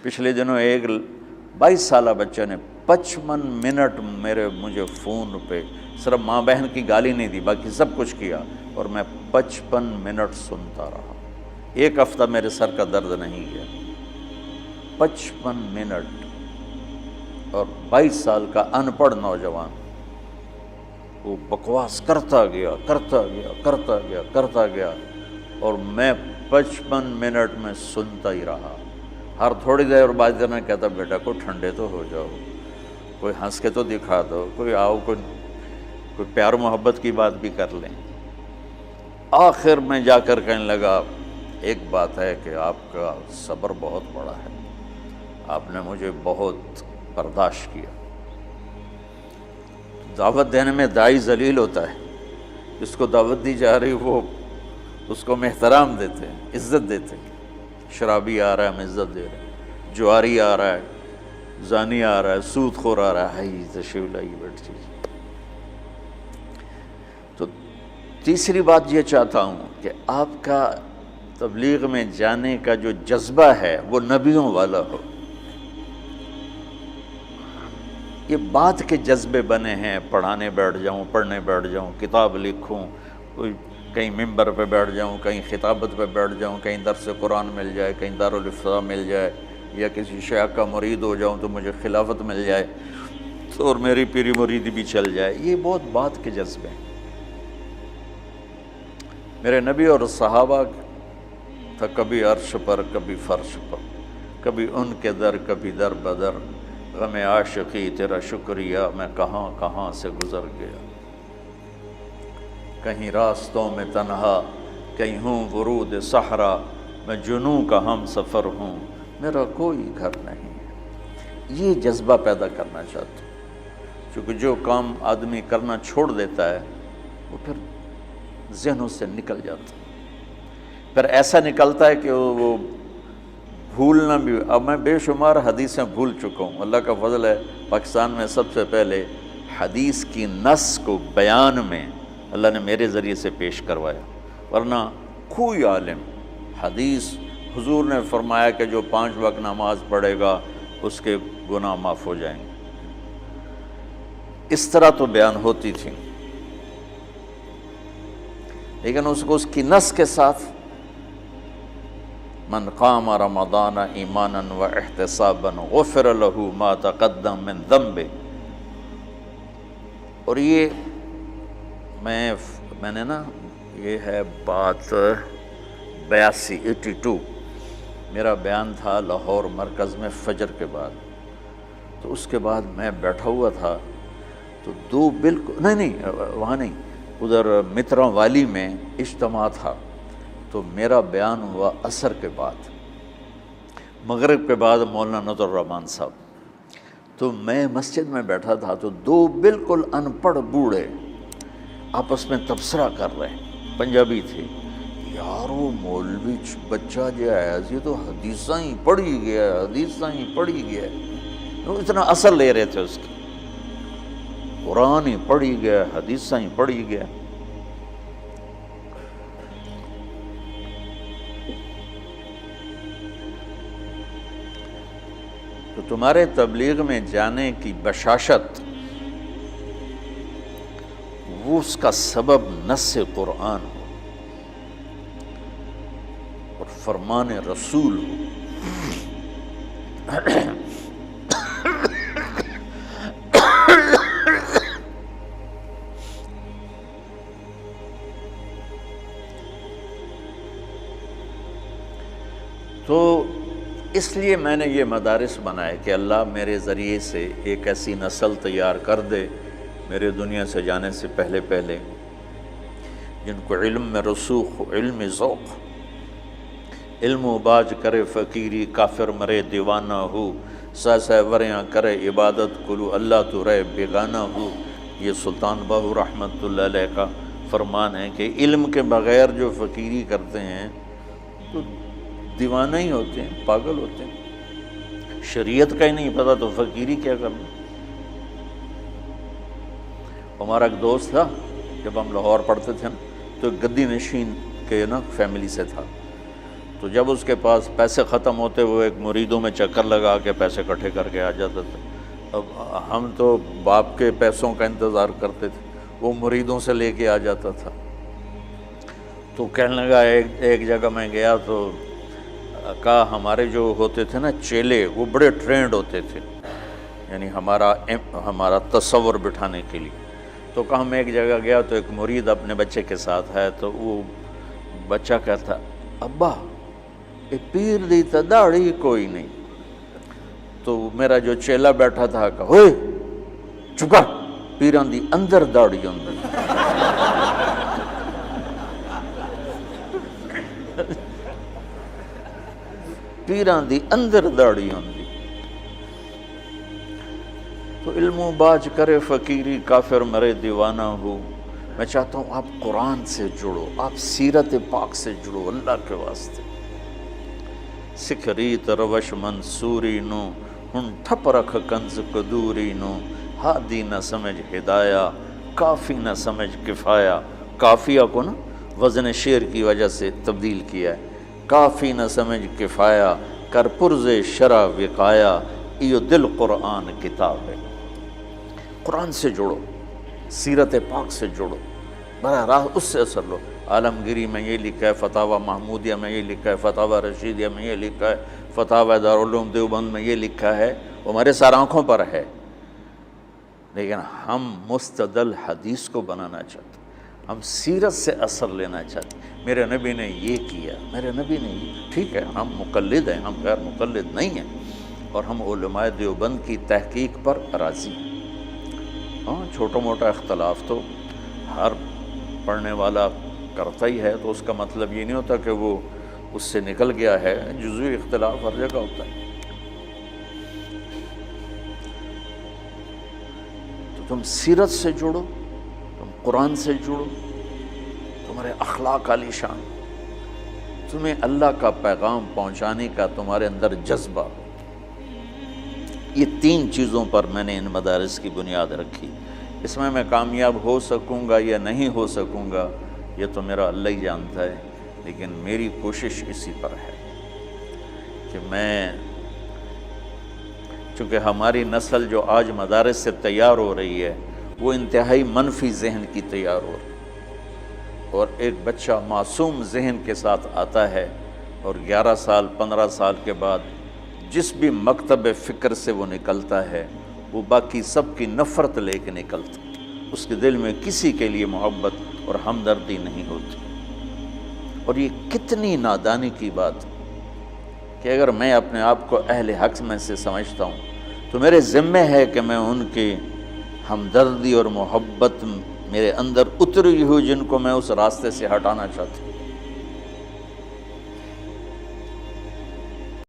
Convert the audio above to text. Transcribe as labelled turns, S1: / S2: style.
S1: پچھلے دنوں ایک 22 سالہ بچے نے 55 منٹ مجھے فون پہ صرف ماں بہن کی گالی نہیں دی، باقی سب کچھ کیا، اور میں 55 منٹ سنتا رہا۔ ایک ہفتہ میرے سر کا درد نہیں گیا۔ 55 منٹ، اور 22 سال کا ان پڑھ نوجوان وہ بکواس کرتا گیا، اور میں 55 منٹ میں سنتا ہی رہا۔ ہر تھوڑی دیر بعد میں کہتا بیٹا کوئی ٹھنڈے تو ہو جاؤ، کوئی ہنس کے تو دکھا دو، کوئی آؤ، کوئی پیار محبت کی بات بھی کر لیں۔ آخر میں جا کر کہنے لگا ایک بات ہے کہ آپ کا صبر بہت بڑا ہے، آپ نے مجھے بہت برداشت کیا۔ دعوت دینے میں داعی ذلیل ہوتا ہے، جس کو دعوت دی جا رہی وہ اس کو ہم احترام دیتے ہیں، عزت دیتے ہیں۔ شرابی آ رہا ہے ہم عزت دے رہے ہیں، جواری آ رہا ہے، زانی آ رہا ہے، سود خور آ رہا ہے، تشریف لائیے بیٹھ جائیے۔ تو تیسری بات یہ چاہتا ہوں کہ آپ کا تبلیغ میں جانے کا جو جذبہ ہے وہ نبیوں والا ہو۔ یہ بات کے جذبے بنے ہیں، پڑھانے بیٹھ جاؤں، کتاب لکھوں، کوئی کہیں ممبر پہ بیٹھ جاؤں، کہیں خطابت پہ بیٹھ جاؤں، کہیں درس قرآن مل جائے، کہیں دارالافتاء مل جائے، یا کسی شیخ کا مرید ہو جاؤں تو مجھے خلافت مل جائے تو اور میری پیری مریدی بھی چل جائے۔ یہ بہت بات کے جذبے ہیں۔ میرے نبی اور صحابہ تھا کبھی عرش پر کبھی فرش پر، کبھی ان کے در کبھی در بدر، غم عاشقی تیرا شکریہ میں کہاں کہاں سے گزر گیا۔ کہیں راستوں میں تنہا، کہیں ہوں ورود صحرا، میں جنوں کا ہم سفر ہوں، میرا کوئی گھر نہیں ہے۔ یہ جذبہ پیدا کرنا چاہتا ہوں، چونکہ جو کام آدمی کرنا چھوڑ دیتا ہے وہ پھر ذہنوں سے نکل جاتا ہے، پھر ایسا نکلتا ہے کہ وہ بھولنا بھی۔ اب میں بے شمار حدیثیں بھول چکا ہوں، اللہ کا فضل ہے پاکستان میں سب سے پہلے حدیث کی نص کو بیان میں اللہ نے میرے ذریعے سے پیش کروایا، ورنہ کوئی عالم حدیث حضور نے فرمایا کہ جو 5 وقت نماز پڑھے گا اس کے گناہ معاف ہو جائیں گے، اس طرح تو بیان ہوتی تھی، لیکن اس کو اس کی نص کے ساتھ من قام رمضان ایمانا و احتسابا غفر له ما تقدم من ذنبه۔ اور یہ میں نے نا، یہ ہے بات 82 میرا بیان تھا لاہور مرکز میں فجر کے بعد، تو اس کے بعد میں بیٹھا ہوا تھا تو دو بالکل نہیں وہاں نہیں، ادھر متراں والی میں اجتماع تھا، تو میرا بیان ہوا عصر کے بعد، مغرب کے بعد مولانا نظر الرحمان صاحب، تو میں مسجد میں بیٹھا تھا تو دو بالکل ان پڑھ بوڑھے آپس میں تبصرہ کر رہے ہیں، پنجابی تھے، یار وہ مولوی بچہ جو ہے یہ تو حدیثاں ہی پڑھی گیا، وہ اتنا اثر لے رہے تھے اس کی، قرآن ہی پڑھی گیا، حدیثاں ہی پڑھی گیا۔ تو تمہارے تبلیغ میں جانے کی بشاشت، وہ اس کا سبب نص قرآن ہو اور فرمان رسول ہو۔ تو اس لیے میں نے یہ مدارس بنائے کہ اللہ میرے ذریعے سے ایک ایسی نسل تیار کر دے میرے دنیا سے جانے سے پہلے جن کو علم میں رسوخ ہو، علم ذوق، علم و باج کرے فقیری، کافر مرے دیوانہ ہو، سہ وریاں کرے عبادت کلو اللہ تو رہے بیگانہ ہو۔ یہ سلطان باہو رحمۃ اللہ علیہ کا فرمان ہے کہ علم کے بغیر جو فقیری کرتے ہیں تو دیوانہ ہی ہوتے ہیں، پاگل ہوتے ہیں، شریعت کا ہی نہیں پتہ تو فقیری کیا کرنا۔ ہمارا ایک دوست تھا، جب ہم لاہور پڑھتے تھے تو ایک گدی نشین کے فیملی سے تھا، تو جب اس کے پاس پیسے ختم ہوتے وہ ایک مریدوں میں چکر لگا کے پیسے اکٹھے کر کے آ جاتا تھا۔ اب ہم تو باپ کے پیسوں کا انتظار کرتے تھے، وہ مریدوں سے لے کے آ جاتا تھا۔ تو کہنے لگا ایک جگہ میں گیا تو کہا ہمارے جو ہوتے تھے نا چیلے، وہ بڑے ٹرینڈ ہوتے تھے، یعنی ہمارا تصور بٹھانے کے لیے۔ تو کہا میں ایک جگہ گیا تو ایک مرید اپنے بچے کے ساتھ ہے، تو وہ بچہ کہتا ابا یہ پیر دی تا داڑھی کوئی نہیں۔ تو میرا جو چیلا بیٹھا تھا کہا ہوئے چکا، پیران دی اندر داڑھی اندر۔ پیران دی اندر داڑھی اندر۔ تو علم و باج کرے فقیری، کافر مرے دیوانہ ہو۔ میں چاہتا ہوں آپ قرآن سے جڑو، آپ سیرت پاک سے جڑو اللہ کے واسطے۔ سکھ ریت روش منصوری نو، ہن ٹھپ رکھ کنز قدوری نو۔ ہادی نہ سمجھ ہدایہ، کافی نہ سمجھ کفایہ۔ کافیہ کو نا وزن شعر کی وجہ سے تبدیل کیا ہے۔ کافی نہ سمجھ کفایہ، کر پرز شرع وقایا۔ ایو دل قرآن کتاب ہے۔ قرآن سے جڑو، سیرت پاک سے جڑو، براہ راست اس سے اثر لو۔ عالمگیری میں یہ لکھا ہے، فتاوی محمودیہ میں یہ لکھا ہے، فتاوی رشیدیہ میں یہ لکھا ہے، فتاوی دارالعلوم دیوبند میں یہ لکھا ہے، وہ ہمارے سارے آنکھوں پر ہے، لیکن ہم مستدل حدیث کو بنانا چاہتے ہیں، ہم سیرت سے اثر لینا چاہتے ہیں۔ میرے نبی نے یہ کیا، میرے نبی نے یہ، ٹھیک ہے ہم مقلد ہیں، ہم غیر مقلد نہیں ہیں، اور ہم علماء دیوبند کی تحقیق پر راضی ہیں۔ ہاں چھوٹا موٹا اختلاف تو ہر پڑھنے والا کرتا ہی ہے، تو اس کا مطلب یہ نہیں ہوتا کہ وہ اس سے نکل گیا ہے، جزوی اختلاف ہر جگہ ہوتا ہے۔ تو تم سیرت سے جڑو، تم قرآن سے جڑو، تمہارے اخلاق عالی شان، تمہیں اللہ کا پیغام پہنچانے کا تمہارے اندر جذبہ ہو۔ یہ تین چیزوں پر میں نے ان مدارس کی بنیاد رکھی۔ اس میں کامیاب ہو سکوں گا یا نہیں ہو سکوں گا یہ تو میرا اللہ ہی جانتا ہے، لیکن میری کوشش اسی پر ہے کہ میں، چونکہ ہماری نسل جو آج مدارس سے تیار ہو رہی ہے وہ انتہائی منفی ذہن کی تیار ہو رہی ہے، اور ایک بچہ معصوم ذہن کے ساتھ آتا ہے اور 11 سال 15 سال کے بعد جس بھی مکتب فکر سے وہ نکلتا ہے وہ باقی سب کی نفرت لے کے نکلتا، اس کے دل میں کسی کے لیے محبت اور ہمدردی نہیں ہوتی۔ اور یہ کتنی نادانی کی بات کہ اگر میں اپنے آپ کو اہل حق میں سے سمجھتا ہوں تو میرے ذمہ ہے کہ میں ان کی ہمدردی اور محبت میرے اندر اتری ہوئی جن کو میں اس راستے سے ہٹانا چاہتا ہوں،